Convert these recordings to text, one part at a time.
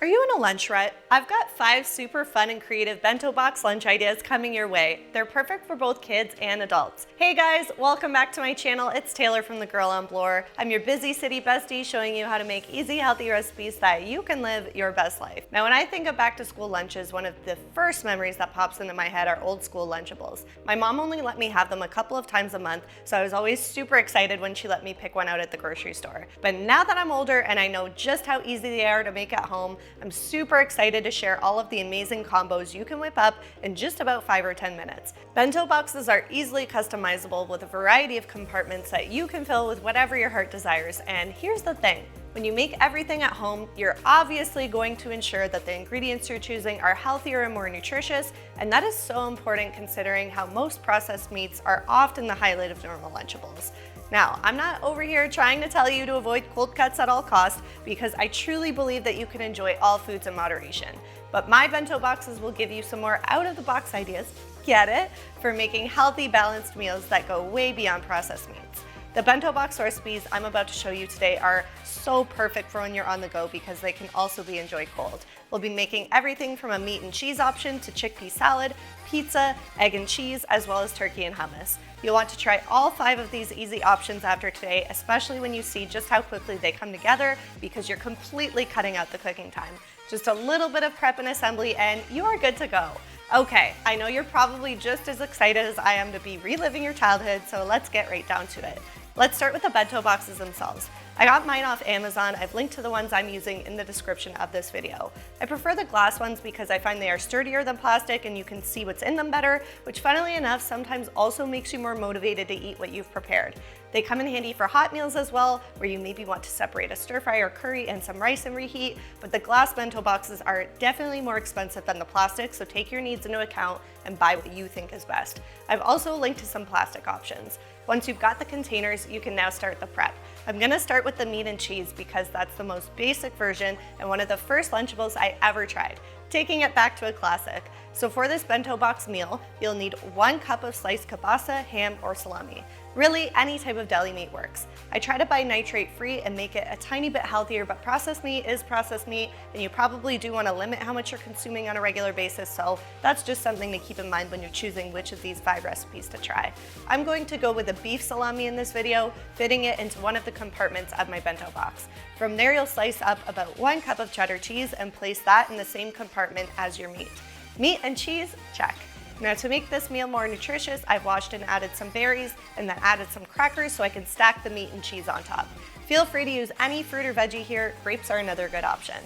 Are you in a lunch rut? I've got 5 super fun and creative bento box lunch ideas coming your way. They're perfect for both kids and adults. Hey guys, welcome back to my channel. It's Taylor from The Girl on Bloor. I'm your busy city bestie showing you how to make easy, healthy recipes that you can live your best life. Now, when I think of back to school lunches, one of the first memories that pops into my head are old school Lunchables. My mom only let me have them a couple of times a month, so I was always super excited when she let me pick one out at the grocery store. But now that I'm older and I know just how easy they are to make at home, I'm super excited to share all of the amazing combos you can whip up in just about 5 or 10 minutes. Bento boxes are easily customizable with a variety of compartments that you can fill with whatever your heart desires. And here's the thing. When you make everything at home, you're obviously going to ensure that the ingredients you're choosing are healthier and more nutritious, and that is so important considering how most processed meats are often the highlight of normal Lunchables. Now, I'm not over here trying to tell you to avoid cold cuts at all costs because I truly believe that you can enjoy all foods in moderation. But my bento boxes will give you some more out-of-the-box ideas, get it, for making healthy, balanced meals that go way beyond processed meats. The bento box recipes I'm about to show you today are so perfect for when you're on the go because they can also be enjoyed cold. We'll be making everything from a meat and cheese option to chickpea salad, pizza, egg and cheese, as well as turkey and hummus. You'll want to try all 5 of these easy options after today, especially when you see just how quickly they come together because you're completely cutting out the cooking time. Just a little bit of prep and assembly and you are good to go. Okay, I know you're probably just as excited as I am to be reliving your childhood, so let's get right down to it. Let's start with the bento boxes themselves. I got mine off Amazon. I've linked to the ones I'm using in the description of this video. I prefer the glass ones because I find they are sturdier than plastic and you can see what's in them better, which funnily enough sometimes also makes you more motivated to eat what you've prepared. They come in handy for hot meals as well, where you maybe want to separate a stir fry or curry and some rice and reheat, but the glass bento boxes are definitely more expensive than the plastic, so take your needs into account and buy what you think is best. I've also linked to some plastic options. Once you've got the containers, you can now start the prep. I'm gonna start with the meat and cheese because that's the most basic version and one of the first Lunchables I ever tried, taking it back to a classic. So for this bento box meal, you'll need 1 cup of sliced kielbasa, ham, or salami. Really, any type of deli meat works. I try to buy nitrate-free and make it a tiny bit healthier, but processed meat is processed meat, and you probably do want to limit how much you're consuming on a regular basis, so that's just something to keep in mind when you're choosing which of these 5 recipes to try. I'm going to go with a beef salami in this video, fitting it into one of the compartments of my bento box. From there, you'll slice up about 1 cup of cheddar cheese and place that in the same compartment as your meat. Meat and cheese, check. Now to make this meal more nutritious, I've washed and added some berries and then added some crackers so I can stack the meat and cheese on top. Feel free to use any fruit or veggie here. Grapes are another good option.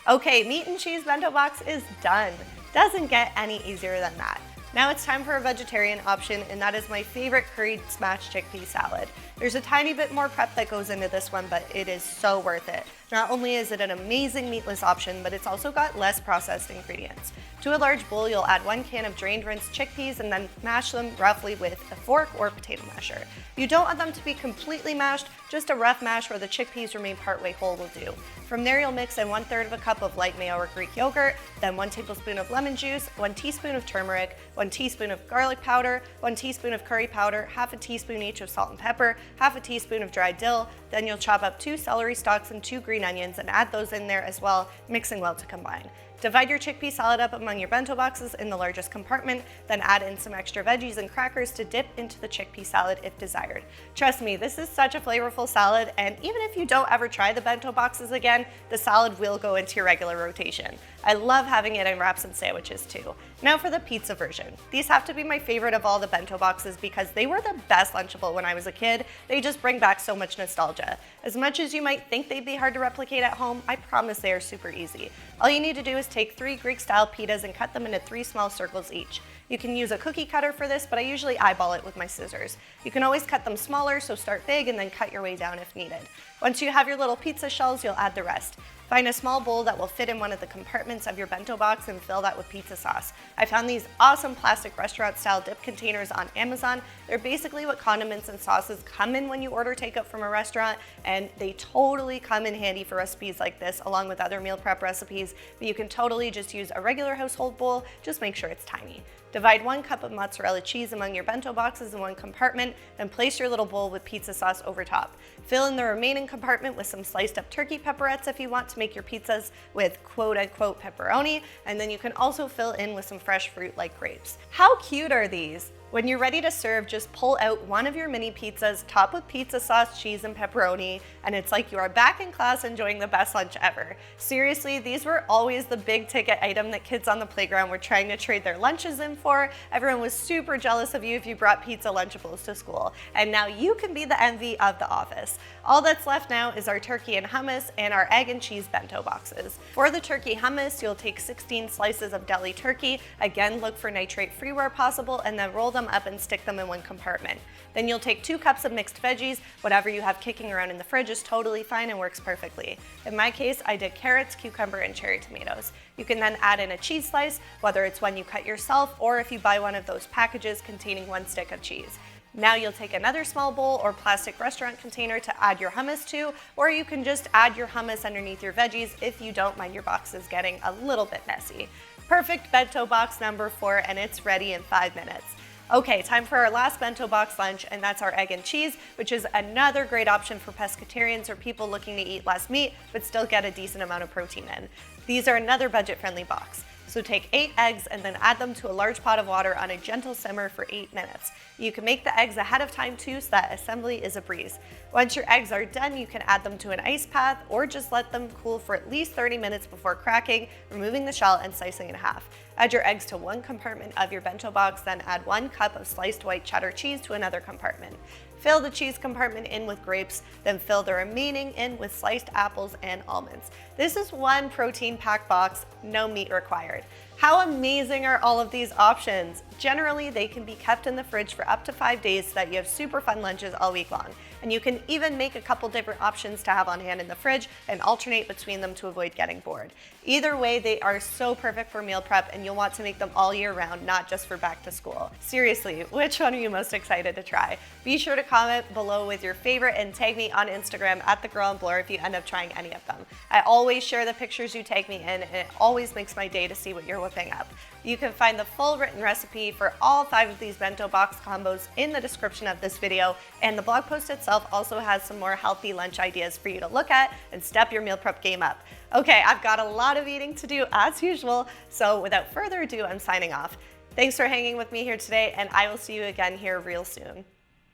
Okay, meat and cheese bento box is done. Doesn't get any easier than that. Now it's time for a vegetarian option, and that is my favorite curried smashed chickpea salad. There's a tiny bit more prep that goes into this one, but it is so worth it. Not only is it an amazing meatless option, but it's also got less processed ingredients. To a large bowl, you'll add 1 can of drained rinsed chickpeas and then mash them roughly with a fork or potato masher. You don't want them to be completely mashed, just a rough mash where the chickpeas remain partway whole will do. From there, you'll mix in 1/3 of a cup of light mayo or Greek yogurt, then 1 tablespoon of lemon juice, 1 teaspoon of turmeric, 1 teaspoon of garlic powder, 1 teaspoon of curry powder, half a teaspoon each of salt and pepper, half a teaspoon of dried dill. Then you'll chop up 2 celery stalks and 2 green onions and add those in there as well, mixing well to combine. Divide your chickpea salad up among your bento boxes in the largest compartment, then add in some extra veggies and crackers to dip into the chickpea salad if desired. Trust me, this is such a flavorful salad, and even if you don't ever try the bento boxes again, the salad will go into your regular rotation. I love having it in wraps and sandwiches too. Now for the pizza version. These have to be my favorite of all the bento boxes because they were the best Lunchable when I was a kid. They just bring back so much nostalgia. As much as you might think they'd be hard to replicate at home, I promise they are super easy. All you need to do is take 3 Greek-style pitas and cut them into 3 small circles each. You can use a cookie cutter for this, but I usually eyeball it with my scissors. You can always cut them smaller, so start big and then cut your way down if needed. Once you have your little pizza shells, you'll add the rest. Find a small bowl that will fit in one of the compartments of your bento box and fill that with pizza sauce. I found these awesome plastic restaurant-style dip containers on Amazon. They're basically what condiments and sauces come in when you order takeout from a restaurant, and they totally come in handy for recipes like this, along with other meal prep recipes, but you can totally just use a regular household bowl, just make sure it's tiny. Divide 1 cup of mozzarella cheese among your bento boxes in one compartment, then place your little bowl with pizza sauce over top. Fill in the remaining compartment with some sliced up turkey pepperettes if you want to make your pizzas with quote-unquote pepperoni, and then you can also fill in with some fresh fruit like grapes. How cute are these? When you're ready to serve, just pull out one of your mini pizzas, top with pizza sauce, cheese, and pepperoni, and it's like you are back in class enjoying the best lunch ever. Seriously, these were always the big ticket item that kids on the playground were trying to trade their lunches in for. Everyone was super jealous of you if you brought pizza Lunchables to school, and now you can be the envy of the office. All that's left now is our turkey and hummus and our egg and cheese bento boxes. For the turkey hummus, you'll take 16 slices of deli turkey. Again, look for nitrate-free where possible, and then roll them up and stick them in one compartment. Then you'll take 2 cups of mixed veggies. Whatever you have kicking around in the fridge is totally fine and works perfectly. In my case, I did carrots, cucumber, and cherry tomatoes. You can then add in a cheese slice, whether it's one you cut yourself or if you buy one of those packages containing 1 stick of cheese. Now you'll take another small bowl or plastic restaurant container to add your hummus to, or you can just add your hummus underneath your veggies if you don't mind your boxes getting a little bit messy. Perfect bento box number 4, and it's ready in 5 minutes. Okay, time for our last bento box lunch, and that's our egg and cheese, which is another great option for pescatarians or people looking to eat less meat but still get a decent amount of protein in. These are another budget-friendly box. So take 8 eggs and then add them to a large pot of water on a gentle simmer for 8 minutes. You can make the eggs ahead of time too, so that assembly is a breeze. Once your eggs are done, you can add them to an ice bath or just let them cool for at least 30 minutes before cracking, removing the shell and slicing in half. Add your eggs to one compartment of your bento box, then add 1 cup of sliced white cheddar cheese to another compartment. Fill the cheese compartment in with grapes, then fill the remaining in with sliced apples and almonds. This is one protein-packed box, no meat required. How amazing are all of these options? Generally, they can be kept in the fridge for up to 5 days so that you have super fun lunches all week long. And you can even make a couple different options to have on hand in the fridge and alternate between them to avoid getting bored. Either way, they are so perfect for meal prep, and you'll want to make them all year round, not just for back to school. Seriously, which one are you most excited to try? Be sure to comment below with your favorite and tag me on Instagram at @thegirlandbloor if you end up trying any of them. I always share the pictures you tag me in, and it always makes my day to see what you're whipping up. You can find the full written recipe for all 5 of these bento box combos in the description of this video, and the blog post itself also has some more healthy lunch ideas for you to look at and step your meal prep game up. Okay, I've got a lot of eating to do as usual, so without further ado, I'm signing off. Thanks for hanging with me here today, and I will see you again here real soon.